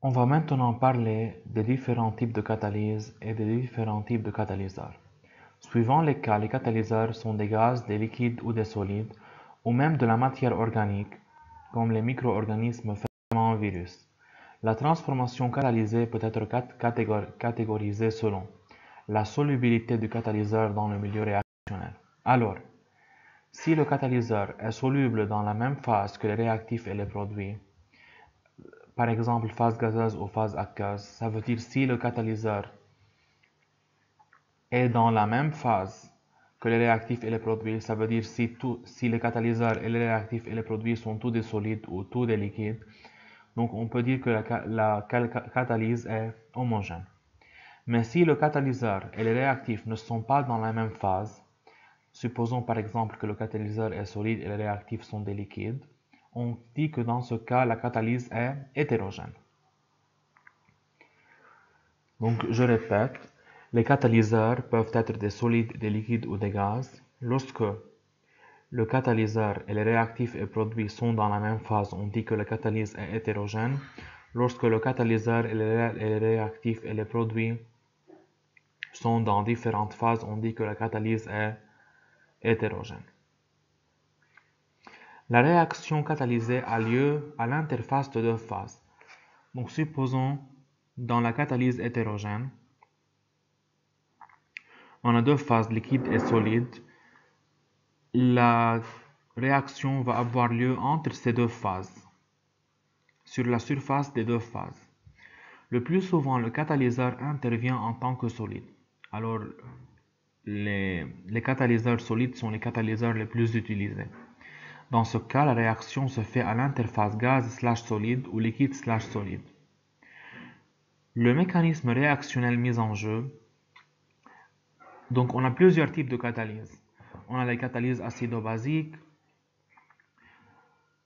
On va maintenant parler des différents types de catalyse et des différents types de catalyseurs. Suivant les cas, les catalyseurs sont des gaz, des liquides ou des solides, ou même de la matière organique, comme les micro-organismes, ferments, virus. La transformation catalysée peut être catégorisée selon la solubilité du catalyseur dans le milieu réactionnel. Alors, si le catalyseur est soluble dans la même phase que les réactifs et les produits, par exemple phase gazeuse ou phase aqueuse, ça veut dire si le catalyseur est dans la même phase que les réactifs et les produits, ça veut dire si les catalyseurs et les réactifs et les produits sont tous des solides ou tous des liquides, donc on peut dire que la catalyse est homogène. Mais si le catalyseur et les réactifs ne sont pas dans la même phase, supposons par exemple que le catalyseur est solide et les réactifs sont des liquides, on dit que dans ce cas, la catalyse est hétérogène. Donc je répète, les catalyseurs peuvent être des solides, des liquides ou des gaz. Lorsque le catalyseur et les réactifs et produits sont dans la même phase, on dit que la catalyse est hétérogène. Lorsque le catalyseur et les réactifs et les produits sont dans différentes phases, on dit que la catalyse est hétérogène. La réaction catalysée a lieu à l'interface de deux phases. Donc supposons dans la catalyse hétérogène, on a deux phases, liquide et solide. La réaction va avoir lieu entre ces deux phases, sur la surface des deux phases. Le plus souvent, le catalyseur intervient en tant que solide. Alors, les catalyseurs solides sont les catalyseurs les plus utilisés. Dans ce cas, la réaction se fait à l'interface gaz/solide ou liquide/solide. Le mécanisme réactionnel mis en jeu, donc on a plusieurs types de catalyse. On a les catalyses acido-basiques,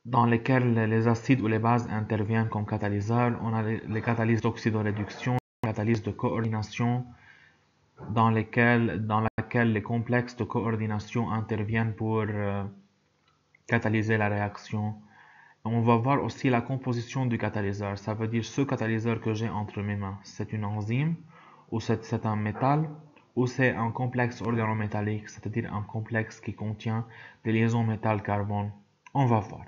dans lesquelles les acides ou les bases interviennent comme catalyseurs. On a les catalyses d'oxydoréduction, les catalyses de coordination, dans laquelle les complexes de coordination interviennent pour catalyser la réaction. On va voir aussi la composition du catalyseur. Ça veut dire ce catalyseur que j'ai entre mes mains. C'est une enzyme, ou c'est un métal, ou c'est un complexe organométallique, c'est-à-dire un complexe qui contient des liaisons métal-carbone. On va voir.